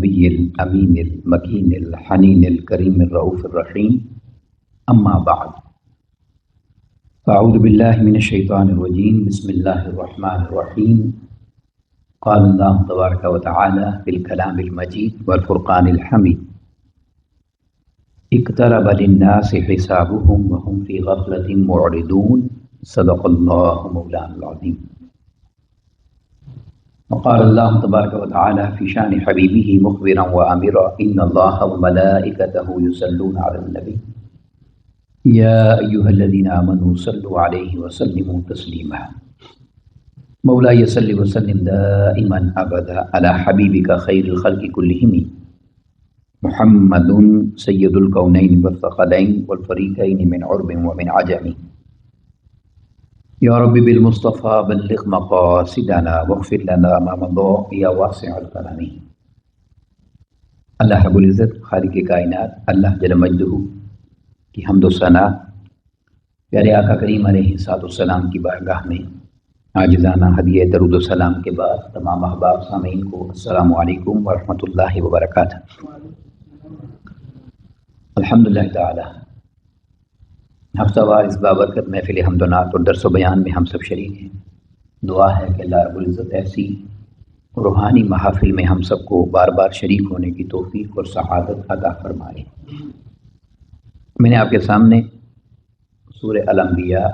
النبي الأمين المكين الحنين الكريم الرؤوف الرحيم أما بعد فأعوذ بالله من الشيطان الرجيم بسم الله الرحمن الرحيم قال الله تبارك وتعالى في الكلام المجيد والفرقان الحميد اقترب للناس حسابهم وهم في غفلة معرضون صدق الله مولانا العظيم. وقال الله تبارك وتعالى في شان حبيبه مخبرا وآمرا إن الله وملائكته يصلون على النبي يا أيها الذين آمنوا صلوا عليه وسلموا تسليما. مولاي صل وسلم دائما أبدا على حبيبك خير الخلق كلهم محمد سيد الكونين والثقلين والفريقين من عرب ومن عجم. یا رب بالمصطفیٰ بلغ مقاصدنا واغفر لنا ما مضى یا واسع الکرم. اللہ رب العزت خالق کائنات اللہ جل مجدہ کی حمد و ثنا پیارے آقا کریم علیہ الصلوۃ والسلام کی بارگاہ میں عاجزانہ ہدیہ درود و سلام کے بعد تمام احباب سامعین کو السلام علیکم ورحمۃ اللہ وبرکاتہ. الحمدللہ تعالی ہفتہ وار اس بابرکت محفل حمد و نعت اور درس و بیان میں ہم سب شریک ہیں. دعا ہے کہ اللہ رب العزت ایسی روحانی محافل میں ہم سب کو بار بار شریک ہونے کی توفیق اور سعادت عطا فرمائے. میں نے آپ کے سامنے سورہ الانبیاء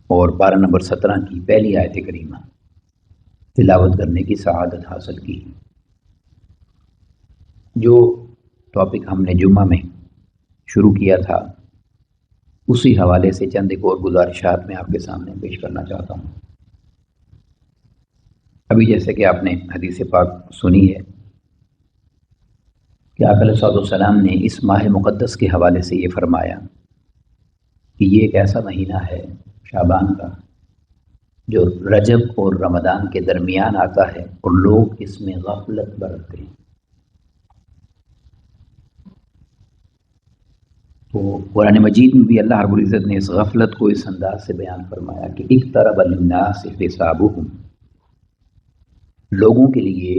اور پارہ نمبر 17 کی پہلی آیت کریمہ تلاوت کرنے کی سعادت حاصل کی. جو ٹاپک ہم نے جمعہ میں شروع کیا تھا اسی حوالے سے چند ایک اور گزارشات میں آپ کے سامنے پیش کرنا چاہتا ہوں. ابھی جیسے کہ آپ نے حدیث پاک سنی ہے کہ آقا علیہ الصلوۃ والسلام نے اس ماہ مقدس کے حوالے سے یہ فرمایا کہ یہ ایک ایسا مہینہ ہے شعبان کا جو رجب اور رمضان کے درمیان آتا ہے اور لوگ اس میں غفلت برتتے ہیں. تو قرآن مجید میں بھی اللہ رب العزت نے اس غفلت کو اس انداز سے بیان فرمایا کہ اقترب للناس حسابهم، لوگوں کے لیے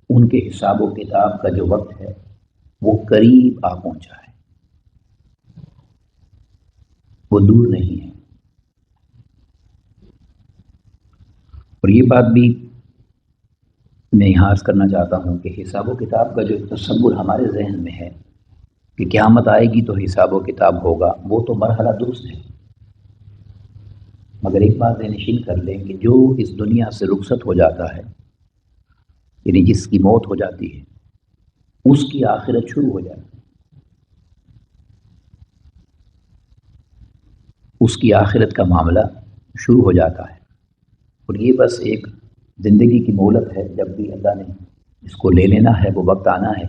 ان کے حساب و کتاب کا جو وقت ہے وہ قریب آ پہنچا ہے، وہ دور نہیں ہے. اور یہ بات بھی میں یہاں عرض کرنا چاہتا ہوں کہ حساب و کتاب کا جو تصور ہمارے ذہن میں ہے کہ قیامت آئے گی تو حساب و کتاب ہوگا، وہ تو مرحلہ درست ہے. مگر ایک بات نشین کر لیں کہ جو اس دنیا سے رخصت ہو جاتا ہے، یعنی جس کی موت ہو جاتی ہے، اس کی آخرت شروع ہو جاتی ہے. اس کی آخرت کا معاملہ شروع ہو جاتا ہے. اور یہ بس ایک زندگی کی مہلت ہے، جب بھی اللہ نے اس کو لے لینا ہے، وہ وقت آنا ہے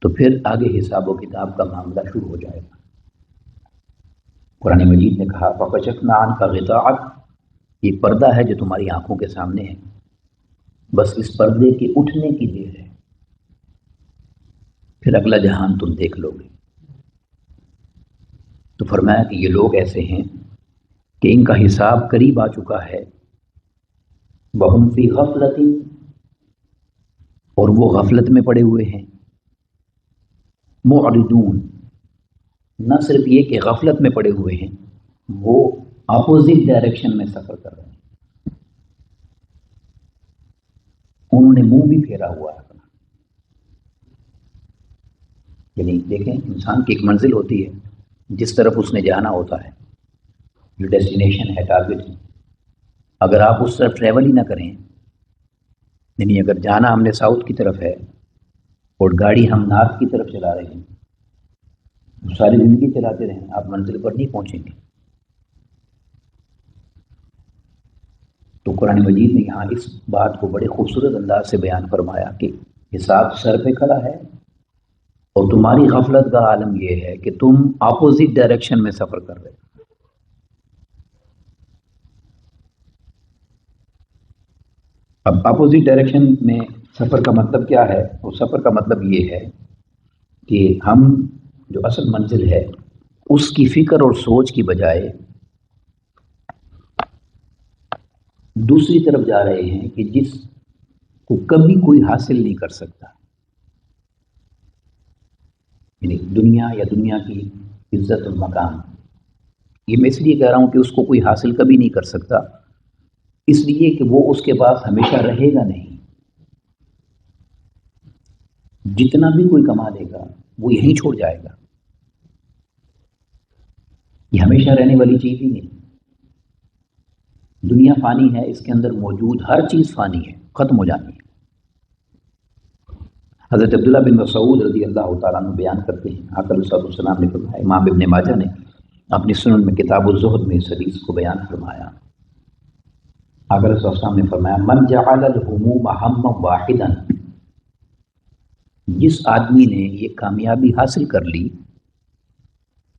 تو پھر آگے حساب و کتاب کا معاملہ شروع ہو جائے گا. قرآن مجید نے کہا فَكَشَفْنَا عَنْكَ غِطَاءَكَ، یہ پردہ ہے جو تمہاری آنکھوں کے سامنے ہے، بس اس پردے کے اٹھنے کی دیر ہے، پھر اگلا جہان تم دیکھ لو گے. تو فرمایا کہ یہ لوگ ایسے ہیں کہ ان کا حساب قریب آ چکا ہے. وَهُمْ فِي غَفْلَةٍ، اور وہ غفلت میں پڑے ہوئے ہیں. معرضون، نہ صرف یہ کہ غفلت میں پڑے ہوئے ہیں، وہ اپوزٹ ڈائریکشن میں سفر کر رہے ہیں. انہوں نے منہ بھی پھیرا ہوا ہے اپنا. یعنی دیکھیں انسان کی ایک منزل ہوتی ہے جس طرف اس نے جانا ہوتا ہے، جو ڈیسٹینیشن ہے، ٹارگٹ ہے. اگر آپ اس طرف ٹریول ہی نہ کریں، یعنی اگر جانا ہم نے ساؤتھ کی طرف ہے اور گاڑی ہم نارتھ کی طرف چلا رہے ہیں، ساری زندگی چلاتے رہیں، آپ منزل پر نہیں پہنچیں گے. تو قرآن مجید نے یہاں اس بات کو بڑے خوبصورت انداز سے بیان فرمایا کہ حساب سر پہ کھڑا ہے اور تمہاری غفلت کا عالم یہ ہے کہ تم اپوزٹ ڈائریکشن میں سفر کر رہے ہو. اب اپوزٹ ڈائریکشن میں سفر کا مطلب کیا ہے؟ وہ سفر کا مطلب یہ ہے کہ ہم جو اصل منزل ہے اس کی فکر اور سوچ کی بجائے دوسری طرف جا رہے ہیں کہ جس کو کبھی کوئی حاصل نہیں کر سکتا. یعنی دنیا یا دنیا کی عزت و مقام، یہ میں اس لیے کہہ رہا ہوں کہ اس کو کوئی حاصل کبھی نہیں کر سکتا، اس لیے کہ وہ اس کے پاس ہمیشہ رہے گا نہیں. جتنا بھی کوئی کما لے گا وہ یہیں چھوڑ جائے گا. یہ ہمیشہ رہنے والی چیز ہی نہیں. دنیا فانی ہے، اس کے اندر موجود ہر چیز فانی ہے، ختم ہو جانی ہے. حضرت عبداللہ بن مسعود رضی اللہ تعالیٰ عنہ بیان کرتے ہیں، آقا علیہ السلام نے فرمایا، امام ابن ماجہ نے اپنی سنن میں کتاب الزہد میں اس حدیث کو بیان فرمایا. آقا علیہ السلام نے فرمایا، من جعل الہموم ہما واحدا، جس آدمی نے یہ کامیابی حاصل کر لی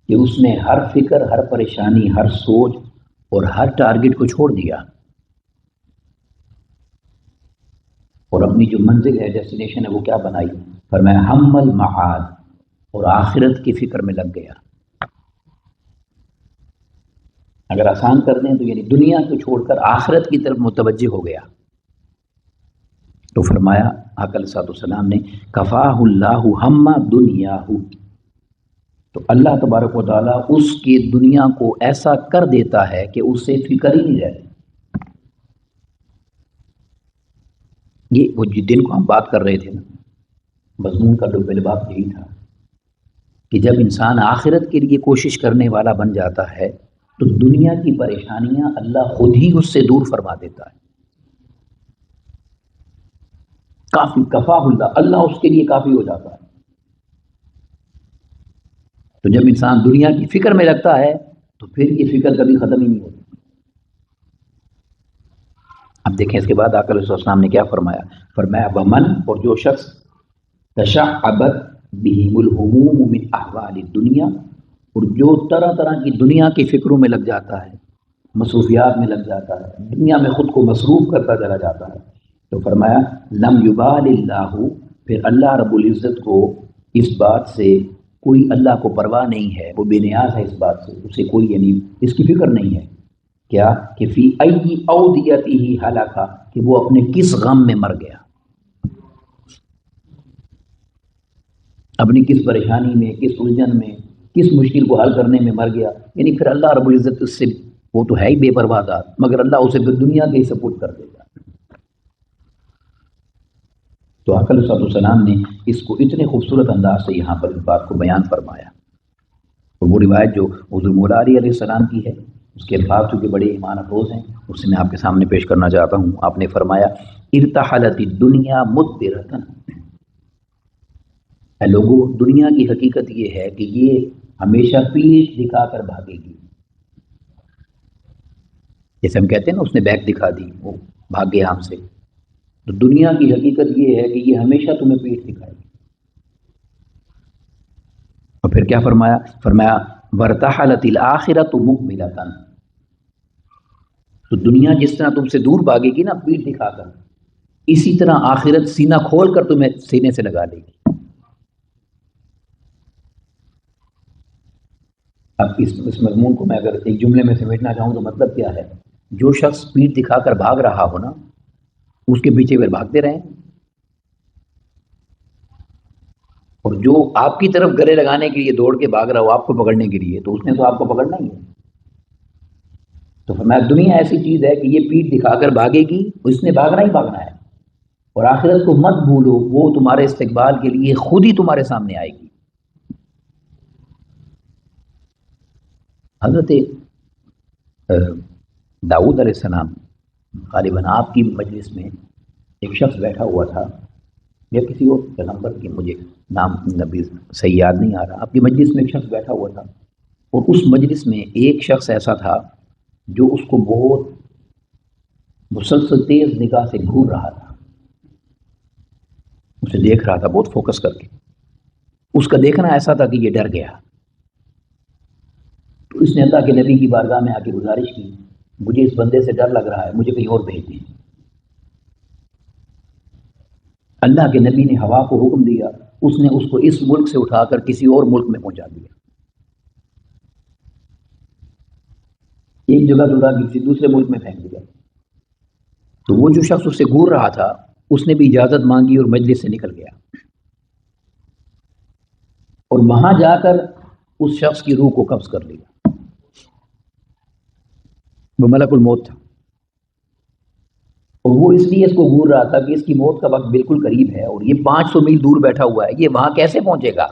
کہ اس نے ہر فکر، ہر پریشانی، ہر سوچ اور ہر ٹارگٹ کو چھوڑ دیا اور اپنی جو منزل ہے، ڈیسٹینیشن ہے، وہ کیا بنائی؟ فرمایا ہم المعاد، اور آخرت کی فکر میں لگ گیا. اگر آسان کر دیں تو یعنی دنیا کو چھوڑ کر آخرت کی طرف متوجہ ہو گیا. تو فرمایا آقا علیہ السلام نے، کفاہ اللہ ہم دنیاہ، تو اللہ تبارک و تعالیٰ اس کی دنیا کو ایسا کر دیتا ہے کہ اس سے فکر ہی نہیں رہتی. یہ وہ جس دن کو ہم بات کر رہے تھے نا، مضمون کا لب لباب یہی تھا کہ جب انسان آخرت کے لیے کوشش کرنے والا بن جاتا ہے تو دنیا کی پریشانیاں اللہ خود ہی اس سے دور فرما دیتا ہے. کافی کفاہ اللہ، اللہ اس کے لیے کافی ہو جاتا ہے. تو جب انسان دنیا کی فکر میں لگتا ہے تو پھر یہ فکر کبھی ختم ہی نہیں ہوتی. اب دیکھیں اس کے بعد آقا علیہ السلام نے کیا فرمایا؟ فرمایا ومن، اور جو شخص تشعبت بہم الہموم من احوال الدنیا، اور جو طرح طرح کی دنیا کی فکروں میں لگ جاتا ہے، مصروفیات میں لگ جاتا ہے، دنیا میں خود کو مصروف کرتا چلا جاتا ہے، تو فرمایا لم یبال اللہ، پھر اللہ رب العزت کو اس بات سے کوئی، اللہ کو پرواہ نہیں ہے، وہ بے نیاز ہے اس بات سے، اسے کوئی یعنی اس کی فکر نہیں ہے. کیا کہ فی ای اودیتہ ہلاکا، کہ وہ اپنے کس غم میں مر گیا، اپنی کس پریشانی میں، کس الجھن میں، کس مشکل کو حل کرنے میں مر گیا. یعنی پھر اللہ رب العزت اس سے، وہ تو ہے ہی بے پرواہ ذات، مگر اللہ اسے پھر دنیا کے ہی سپورٹ کر دے گا. تو آقا علیہ السلام نے اس کو اتنے خوبصورت انداز سے یہاں پر اس بات کو بیان فرمایا. اور وہ روایت جو حضور مولا علی علیہ السلام کی ہے، اس کے الفاظ چونکہ بڑے ایمان افروز ہیں، اس سے میں آپ کے سامنے پیش کرنا چاہتا ہوں. آپ نے فرمایا ارتحلت الدنیا مدبرۃ، اے لوگوں، دنیا کی حقیقت یہ ہے کہ یہ ہمیشہ پیٹھ دکھا کر بھاگے گی. جیسے ہم کہتے ہیں نا، اس نے بیک دکھا دی، وہ بھاگ گیا ہم سے. تو دنیا کی حقیقت یہ ہے کہ یہ ہمیشہ تمہیں پیٹھ دکھائے گی. اور پھر کیا فرمایا؟ فرمایا وارتحلت الآخرۃ مقبلۃ، تو دنیا جس طرح تم سے دور بھاگے گی نا پیٹھ دکھا کر، اسی طرح آخرت سینہ کھول کر تمہیں سینے سے لگا لے گی. اب اس مضمون کو میں اگر ایک جملے میں سمیٹنا چاہوں تو مطلب کیا ہے؟ جو شخص پیٹھ دکھا کر بھاگ رہا ہو نا، اس کے پیچھے پھر بھاگتے رہیں، اور جو آپ کی طرف گلے لگانے کے لیے دوڑ کے بھاگ رہا ہو آپ کو پکڑنے کے لیے، تو اس نے تو آپ کو پکڑنا ہی ہے. تو فرمایا دنیا ایسی چیز ہے کہ یہ پیٹھ دکھا کر بھاگے گی، اس نے بھاگنا ہی بھاگنا ہے. اور آخرت کو مت بھولو، وہ تمہارے استقبال کے لیے خود ہی تمہارے سامنے آئے گی. حضرت داؤد علیہ السلام، غالباً آپ کی مجلس میں ایک شخص بیٹھا ہوا تھا، یا کسی اور پیغمبر کی، مجھے نام نبی صحیح یاد نہیں آ رہا. آپ کی مجلس میں ایک شخص بیٹھا ہوا تھا، اور اس مجلس میں ایک شخص ایسا تھا جو اس کو بہت مسلسل تیز نگاہ سے گھور رہا تھا، اسے دیکھ رہا تھا بہت فوکس کر کے. اس کا دیکھنا ایسا تھا کہ یہ ڈر گیا. تو اس نے اللہ کے نبی کی بارگاہ میں آ کے گزارش کی، مجھے اس بندے سے ڈر لگ رہا ہے، مجھے کہیں اور بھیج دیں. اللہ کے نبی نے ہوا کو حکم دیا، اس نے اس کو اس ملک سے اٹھا کر کسی اور ملک میں پہنچا دیا. ایک جگہ سے اٹھا کے کسی دوسرے ملک میں پھینک دیا. تو وہ جو شخص اس سے گھور رہا تھا، اس نے بھی اجازت مانگی اور مجلس سے نکل گیا، اور وہاں جا کر اس شخص کی روح کو قبض کر لیا۔ وہ ملک الموت تھا، اور وہ اس لیے اس کو گھور رہا تھا کہ اس کی موت کا وقت بالکل قریب ہے، اور یہ 500 میل دور بیٹھا ہوا ہے، یہ وہاں کیسے پہنچے گا؟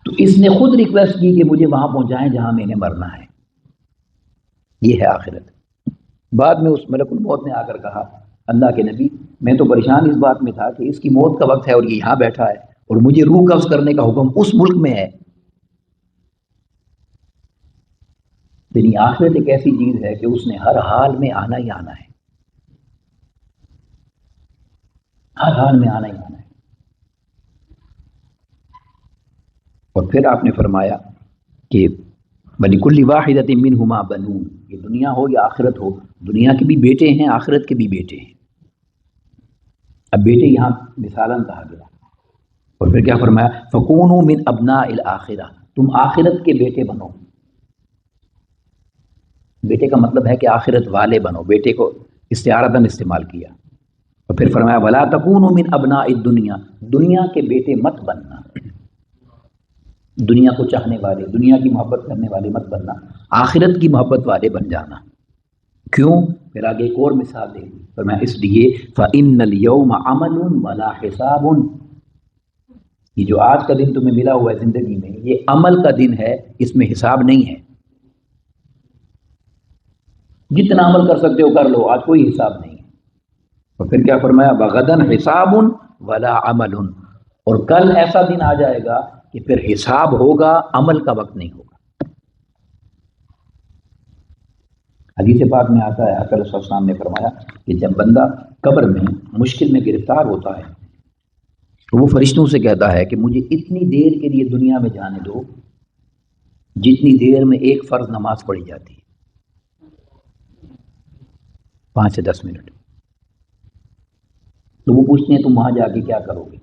تو اس نے خود ریکویسٹ کی کہ مجھے وہاں پہنچائیں جہاں میں نے مرنا ہے۔ یہ ہے آخرت۔ بعد میں اس ملک الموت نے آ کر کہا، اللہ کے نبی میں تو پریشان اس بات میں تھا کہ اس کی موت کا وقت ہے اور یہ یہاں بیٹھا ہے، اور مجھے روح قبض کرنے کا حکم اس ملک میں ہے۔ یعنی آخرت ایک ایسی چیز ہے کہ اس نے ہر حال میں آنا ہی آنا ہے، ہر حال میں آنا ہی آنا ہے۔ اور پھر آپ نے فرمایا کہ وَلِكُلِّ وَاحِدَةٍ مِّنْهُمَا بَنُونَ، یہ دنیا ہو یا آخرت ہو، دنیا کے بھی بیٹے ہیں، آخرت کے بھی بیٹے ہیں۔ اب بیٹے یہاں مثالاً کہا گیا، اور پھر کیا فرمایا؟ فَكُونُوا مِنْ أَبْنَاءِ الْآخِرَةِ، تم آخرت کے بیٹے بنو۔ بیٹے کا مطلب ہے کہ آخرت والے بنو، بیٹے کو استعارتاً استعمال کیا۔ اور پھر فرمایا وَلَا تَكُونُوا مِنْ أَبْنَاءِ الدُّنْيَا، دنیا کے بیٹے مت بننا، دنیا کو چاہنے والے، دنیا کی محبت کرنے والے مت بننا، آخرت کی محبت والے بن جانا۔ کیوں؟ پھر آگے ایک اور مثال دے دی، فرمایا اس لیے فَإِنَّ الْيَوْمَ عَمَلٌ وَلَا حِسَابٌ، یہ جو آج کا دن تمہیں ملا ہوا ہے زندگی میں، یہ عمل کا دن ہے، اس میں حساب نہیں ہے۔ جتنا عمل کر سکتے ہو کر لو، آج کوئی حساب نہیں ہے۔ اور پھر کیا فرمایا؟ وَغَدًا حِسَابٌ وَلَا عَمَلٌ، اور کل ایسا دن آ جائے گا کہ پھر حساب ہوگا، عمل کا وقت نہیں ہوگا۔ حدیث پاک میں آتا ہے، آقا صلی اللہ علیہ وسلم نے فرمایا کہ جب بندہ قبر میں مشکل میں گرفتار ہوتا ہے تو وہ فرشتوں سے کہتا ہے کہ مجھے اتنی دیر کے لیے دنیا میں جانے دو جتنی دیر میں ایک فرض نماز پڑھی جاتی ہے، 5 سے 10 منٹ۔ تو وہ پوچھتے ہیں تم وہاں جا کے کیا کرو گے؟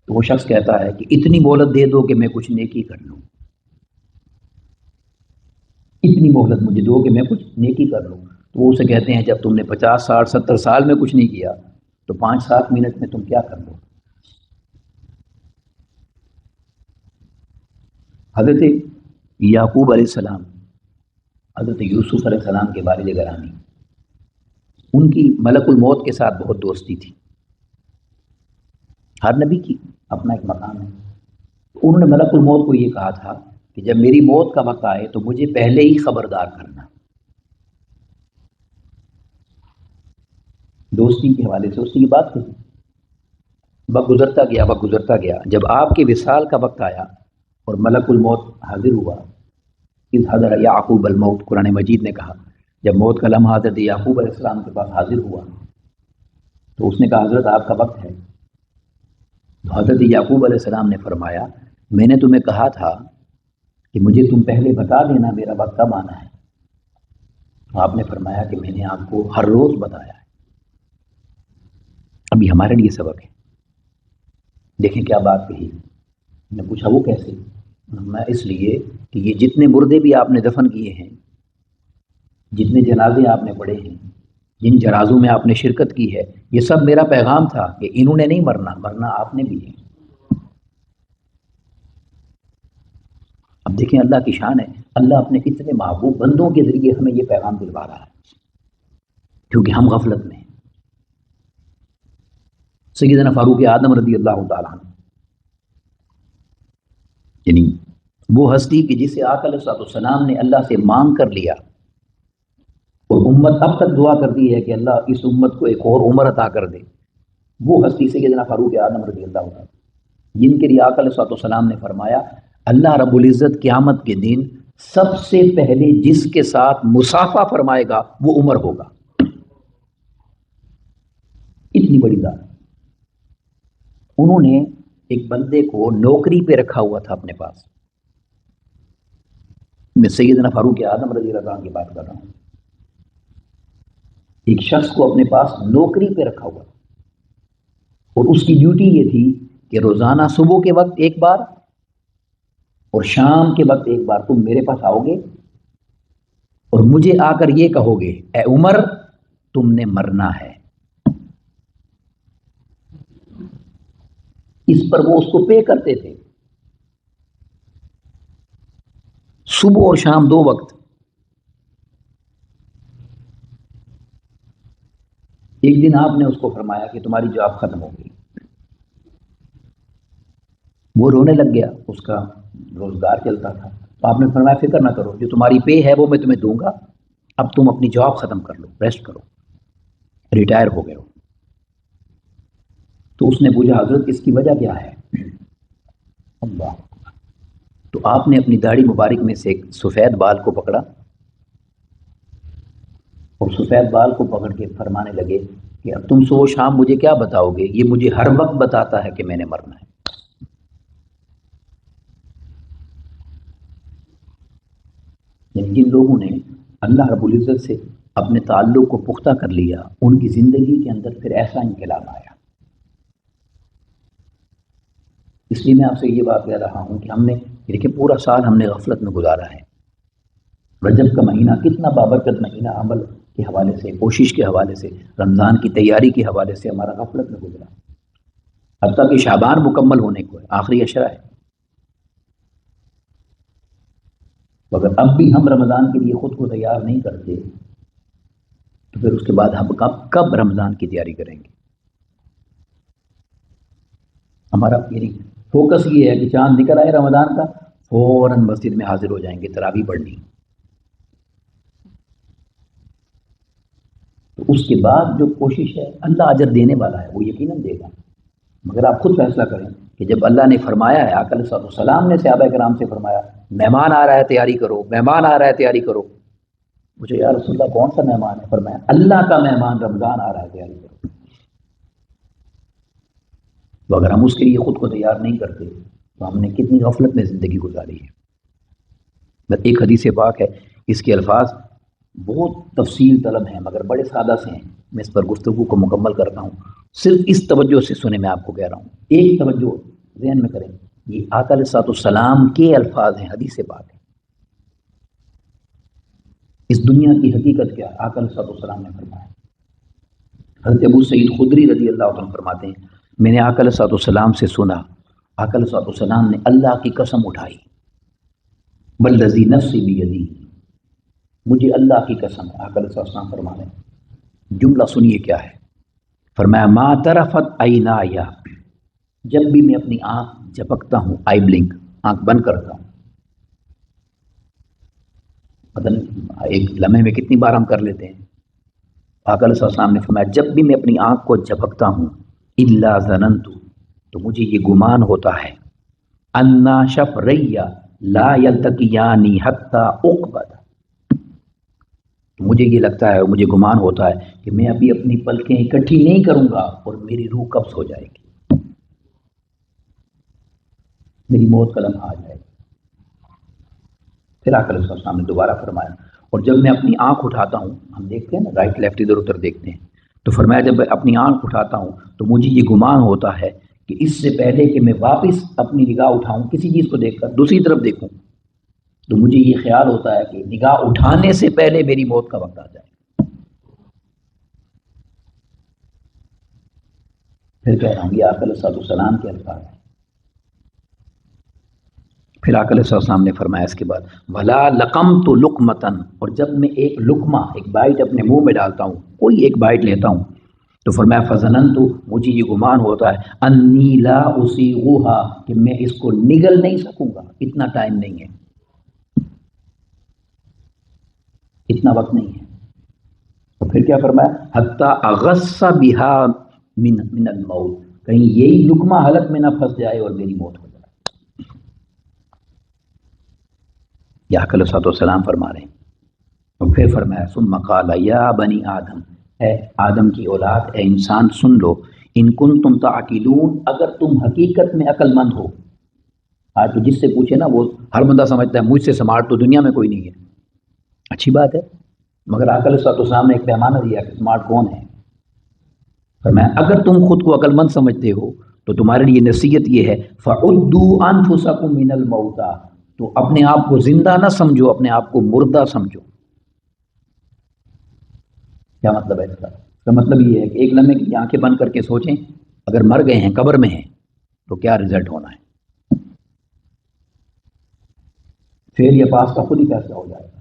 تو وہ شخص کہتا ہے کہ اتنی مہلت دے دو کہ میں کچھ نیکی کر لوں، اتنی مہلت مجھے دو کہ میں کچھ نیکی کر لوں۔ تو وہ اسے کہتے ہیں جب تم نے 50 60 70 سال میں کچھ نہیں کیا تو 5 7 منٹ میں تم کیا کر لو؟ حضرت یعقوب علیہ السلام، حضرت یوسف علیہ السلام کے والد گرامی، ان کی ملک الموت کے ساتھ بہت دوستی تھی۔ ہر نبی کی اپنا ایک مقام ہے۔ انہوں نے ملک الموت کو یہ کہا تھا کہ جب میری موت کا وقت آئے تو مجھے پہلے ہی خبردار کرنا۔ دوستی کے حوالے سے اس نے یہ بات کہی۔ وقت گزرتا گیا، وقت گزرتا گیا، جب آپ کے وصال کا وقت آیا اور ملک الموت حاضر ہوا، اذ حضر یعقوب الموت، قرآن مجید نے کہا جب موت کا لمحہ حضرت یعقوب علیہ السلام کے پاس حاضر ہوا تو اس نے کہا حضرت آپ کا وقت ہے۔ تو حضرت یعقوب علیہ السلام نے فرمایا میں نے تمہیں کہا تھا کہ مجھے تم پہلے بتا دینا میرا وقت کب آنا ہے۔ تو آپ نے فرمایا کہ میں نے آپ کو ہر روز بتایا ہے۔ ابھی ہمارے لیے سبق ہے، دیکھیں کیا بات کہی۔ میں نے پوچھا وہ کیسے؟ میں اس لیے کہ یہ جتنے مردے بھی آپ نے دفن کیے ہیں، جتنے جنازے آپ نے پڑھے ہیں، جن جنازوں میں آپ نے شرکت کی ہے، یہ سب میرا پیغام تھا کہ انہوں نے نہیں مرنا، مرنا آپ نے بھی ہے۔ اب دیکھیں اللہ کی شان ہے، اللہ اپنے اتنے محبوب بندوں کے ذریعے ہمیں یہ پیغام دلوا رہا ہے کیونکہ ہم غفلت میں ہیں۔ سیدنا فاروق اعظم رضی اللہ تعالیٰ عنہ، یعنی وہ ہستی کہ جسے آقا علیہ السلام نے اللہ سے مانگ کر لیا، اور امت اب تک دعا کرتی ہے کہ اللہ اس امت کو ایک اور عمر عطا کر دے، وہ ہستی سیدنا فاروق اعظم رضی اللہ عنہ، جن کے لیے آقا علیہ السلام نے فرمایا اللہ رب العزت قیامت کے دن سب سے پہلے جس کے ساتھ مصافحہ فرمائے گا وہ عمر ہوگا۔ اتنی بڑی بات۔ انہوں نے ایک بندے کو نوکری پہ رکھا ہوا تھا اپنے پاس، میں سیدنا فاروق اعظم رضی اللہ عنہ کی بات کر رہا ہوں۔ ایک شخص کو اپنے پاس نوکری پہ رکھا ہوا، اور اس کی ڈیوٹی یہ تھی کہ روزانہ صبح کے وقت ایک بار اور شام کے وقت ایک بار تم میرے پاس آؤ گے اور مجھے آ کر یہ کہو گے اے عمر تم نے مرنا ہے. اس پر وہ اس کو پے کرتے تھے صبح اور شام 2 وقت. ایک دن آپ نے اس کو فرمایا کہ تمہاری جاب ختم ہو گئی. وہ رونے لگ گیا، اس کا روزگار چلتا تھا. تو آپ نے فرمایا فکر نہ کرو، جو تمہاری پے ہے وہ میں تمہیں دوں گا، اب تم اپنی جاب ختم کر لو، ریسٹ کرو، ریٹائر ہو گئے ہو. تو اس نے پوچھا حضرت اس کی وجہ کیا ہے؟ اللہ. تو آپ نے اپنی داڑھی مبارک میں سے ایک سفید بال کو پکڑا اور سفید بال کو پکڑ کے فرمانے لگے کہ اب تم صبح شام مجھے کیا بتاؤ گے؟ یہ مجھے ہر وقت بتاتا ہے کہ میں نے مرنا ہے. جن لوگوں نے اللہ رب العزت سے اپنے تعلق کو پختہ کر لیا، ان کی زندگی کے اندر پھر ایسا انقلاب آیا. اس لیے میں آپ سے یہ بات کہہ رہا ہوں کہ ہم نے دیکھیں پورا سال ہم نے غفلت میں گزارا ہے. رجب کا مہینہ کتنا بابرکت مہینہ، عمل کے حوالے سے، کوشش کے حوالے سے، رمضان کی تیاری کے حوالے سے ہمارا غفلت میں گزرا. حتیٰ کہ شعبان مکمل ہونے کو ہے، آخری عشرہ ہے. اگر اب بھی ہم رمضان کے لیے خود کو تیار نہیں کرتے تو پھر اس کے بعد ہم کب رمضان کی تیاری کریں گے؟ ہمارا فوکس یہ ہے کہ چاند نکل آئے رمضان کا، فوراً مسجد میں حاضر ہو جائیں گے تراویح پڑھنی. تو اس کے بعد جو کوشش ہے، اللہ اجر دینے والا ہے، وہ یقیناً دے گا. مگر آپ خود فیصلہ کریں کہ جب اللہ نے فرمایا ہے، آقا علیہ السلام نے صحابہ کرام سے فرمایا مہمان آ رہا ہے تیاری کرو، مہمان آ رہا ہے تیاری کرو. مجھے یا رسول اللہ کون سا مہمان ہے؟ فرمایا اللہ کا مہمان رمضان آ رہا ہے تیاری کرو. تو اگر ہم اس کے لیے خود کو تیار نہیں کرتے تو ہم نے کتنی غفلت میں زندگی گزاری ہے. ایک حدیث پاک ہے، اس کے الفاظ بہت تفصیل طلب ہیں مگر بڑے سادہ سے ہیں. میں اس پر گفتگو کو مکمل کرتا ہوں، صرف اس توجہ سے سنیں. میں آپ کو کہہ رہا ہوں ایک توجہ ذہن میں کریں، یہ آقا علیہ السلام کے الفاظ ہیں، حدیث پاک ہے. اس دنیا کی حقیقت کیا آقا علیہ السلام نے فرمایا. حضرت ابو سعید خدری رضی اللہ عنہ فرماتے ہیں میں نے آقا علیہ السلام سے سنا، آقا علیہ السلام نے اللہ کی قسم اٹھائی، والذی نفسی بیدی، مجھے اللہ کی قسم ہے. آقا علیہ السلام فرما رہے ہیں، جملہ سنیے کیا ہے. فرمایا ما طرفت عینایا، جب بھی میں اپنی آنکھ جھپکتا ہوں، آئی بلنک، آنکھ بند کرتا ہوں. ایک لمحے میں کتنی بار ہم کر لیتے ہیں. آقا علیہ السلام نے فرمایا جب بھی میں اپنی آنکھ کو جھپکتا ہوں، الا ظننت، تو مجھے یہ گمان ہوتا ہے، انا شفریا لا یلتقیانی حتی اقبض، مجھے یہ لگتا ہے، مجھے گمان ہوتا ہے کہ میں ابھی اپنی پلکیں اکٹھی نہیں کروں گا اور میری روح قبض ہو جائے گی، میری موت قلم آ جائے گی. پھر آقا علیہ السلام نے دوبارہ فرمایا اور جب میں اپنی آنکھ اٹھاتا ہوں، ہم دیکھتے ہیں نا رائٹ لیفٹ ادھر ادھر دیکھتے ہیں، تو فرمایا جب میں اپنی آنکھ اٹھاتا ہوں تو مجھے یہ گمان ہوتا ہے کہ اس سے پہلے کہ میں واپس اپنی نگاہ اٹھاؤں کسی چیز کو دیکھ کر دوسری طرف دیکھوں، تو مجھے یہ خیال ہوتا ہے کہ نگاہ اٹھانے سے پہلے میری موت کا وقت آ جائے. پھر کہہ رہا ہوں یہ آقا علیہ السلام کے الفاظ ہیں. پھر آقا علیہ السلام نے فرمایا اس کے بعد ولا لقمت لقمتن، اور جب میں ایک لقمہ، ایک بائٹ اپنے منہ میں ڈالتا ہوں، کوئی ایک بائٹ لیتا ہوں، تو فرمایا فظننت، مجھے یہ گمان ہوتا ہے انی لا اسیغها، کہ میں اس کو نگل نہیں سکوں گا، اتنا ٹائم نہیں ہے، اتنا وقت نہیں ہے. تو پھر کیا فرمایا حتی اغص بها من الموت، کہیں یہی لقمہ حلق میں نہ پھنس جائے اور میری موت ہو جائے. یا آقا علیہ السلام فرما رہے ہیں. اور پھر فرمایا ثم قال یا بنی آدم، اے آدم کی اولاد، اے انسان سن لو، ان کنتم تعقلون، اگر تم حقیقت میں عقل مند ہو. آج تو جس سے پوچھے نا وہ ہر بندہ سمجھتا ہے مجھ سے سمارٹ تو دنیا میں کوئی نہیں ہے. اچھی بات ہے، مگر آقا علیہ السلام نے ایک پیمانہ دیا کہ سمارٹ کون ہے. فرمایا اگر تم خود کو عقل مند سمجھتے ہو تو تمہارے لیے نصیحت یہ ہے فعدوا انفسکم من الموتى، تو اپنے آپ کو زندہ نہ سمجھو، اپنے آپ کو مردہ سمجھو. کیا مطلب ہے اس کا مطلب یہ ہے کہ ایک لمحے کی آنکھیں بند کر کے سوچیں اگر مر گئے ہیں قبر میں ہیں تو کیا رزلٹ ہونا ہے، فیل یا پاس کا خود ہی فیصلہ ہو جائے گا۔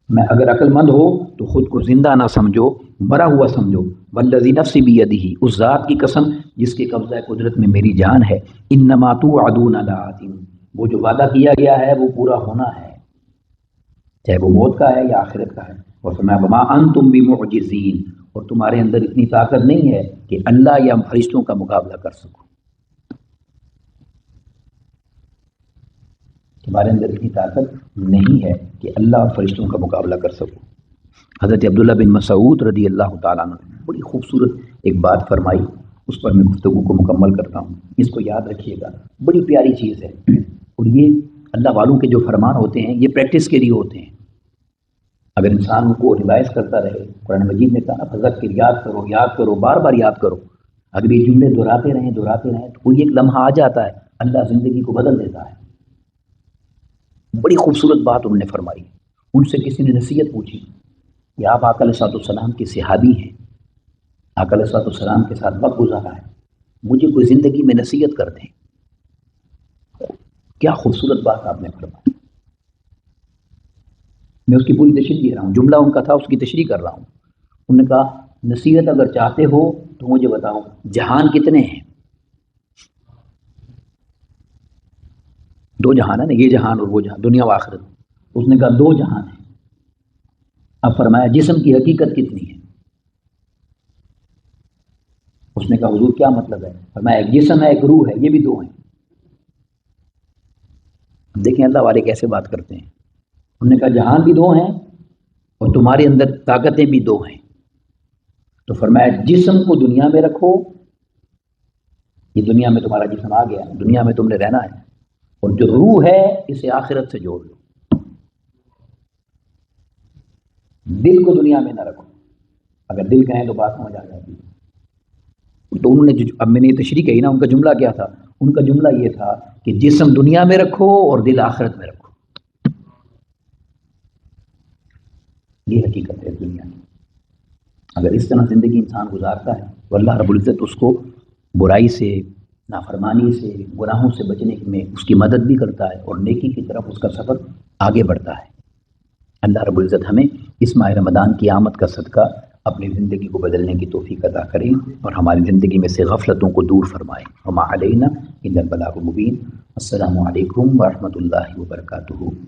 میں اگر عقل مند ہو تو خود کو زندہ نہ سمجھو، مرا ہوا سمجھو۔ والذی نفسی بیدہ، اس ذات کی قسم جس کے قبضہ قدرت میں میری جان ہے، انما توعدون لآت، وہ جو وعدہ کیا گیا ہے وہ پورا ہونا ہے، چاہے وہ موت کا ہے یا آخرت کا ہے۔ اور فرمایا وما انتم بمعجزین، اور تمہارے اندر اتنی طاقت نہیں ہے کہ اللہ یا فرشتوں کا مقابلہ کر سکو، تمہارے اندر اتنی طاقت نہیں ہے کہ اللہ اور فرشتوں کا مقابلہ کر سکو۔ حضرت عبداللہ بن مسعود رضی اللہ تعالیٰ عنہ نے بڑی خوبصورت ایک بات فرمائی، اس پر میں گفتگو کو مکمل کرتا ہوں، اس کو یاد رکھیے گا، بڑی پیاری چیز ہے۔ اور یہ اللہ والوں کے جو فرمان ہوتے ہیں یہ پریکٹس کے لیے ہوتے ہیں۔ اگر انسان کو ریوائز کرتا رہے، قرآن مجید نے کہا فذکر، یاد کرو، بار بار یاد کرو، اگر یہ جملے دہراتے رہیں تو کوئی ایک لمحہ آ جاتا ہے اللہ زندگی کو بدل دیتا ہے۔ بڑی خوبصورت بات انہوں نے فرمائی۔ ان سے کسی نے نصیحت پوچھی کہ آپ آقا علیہ السلام کے صحابی ہیں، آقا علیہ السلام کے ساتھ وقت گزارا ہے، مجھے کوئی زندگی میں نصیحت کر دیں۔ کیا خوبصورت بات آپ نے فرمائی، میں اس کی پوری تشریح دے رہا ہوں، جملہ ان کا تھا اس کی تشریح کر رہا ہوں۔ انہوں نے کہا نصیحت اگر چاہتے ہو تو مجھے بتاؤ جہان کتنے ہیں؟ دو جہان ہے نا، یہ جہان اور وہ جہان، دنیا و آخرت۔ اس نے کہا دو جہان ہیں۔ اب فرمایا جسم کی حقیقت کتنی ہے؟ اس نے کہا حضور کیا مطلب ہے؟ فرمایا ایک جسم ہے ایک روح ہے، یہ بھی دو ہیں۔ دیکھیں اللہ والے کیسے بات کرتے ہیں۔ انہوں نے کہا جہان بھی دو ہیں اور تمہارے اندر طاقتیں بھی دو ہیں، تو فرمایا جسم کو دنیا میں رکھو، یہ دنیا میں تمہارا جسم آ گیا، دنیا میں تم نے رہنا ہے، اور جو روح ہے اسے آخرت سے جوڑ لو، دل کو دنیا میں نہ رکھو۔ اگر دل کہیں تو بات سمجھ آ جاتی ہے۔ تو انہوں نے اب میں نے یہ تشریح کہی نا، ان کا جملہ کیا تھا؟ ان کا جملہ یہ تھا کہ جسم دنیا میں رکھو اور دل آخرت میں رکھو، یہ حقیقت ہے دنیا کی۔ اگر اس طرح زندگی انسان گزارتا ہے تو اللہ رب العزت اس کو برائی سے، نافرمانی سے، گناہوں سے بچنے میں اس کی مدد بھی کرتا ہے اور نیکی کی طرف اس کا سفر آگے بڑھتا ہے۔ اللہ رب العزت ہمیں اس ماہ رمضان کی آمد کا صدقہ اپنی زندگی کو بدلنے کی توفیق عطا کریں اور ہماری زندگی میں سے غفلتوں کو دور فرمائیں۔ وما علینا الا البلاغ المبین۔ السلام علیکم ورحمۃ اللہ وبرکاتہ۔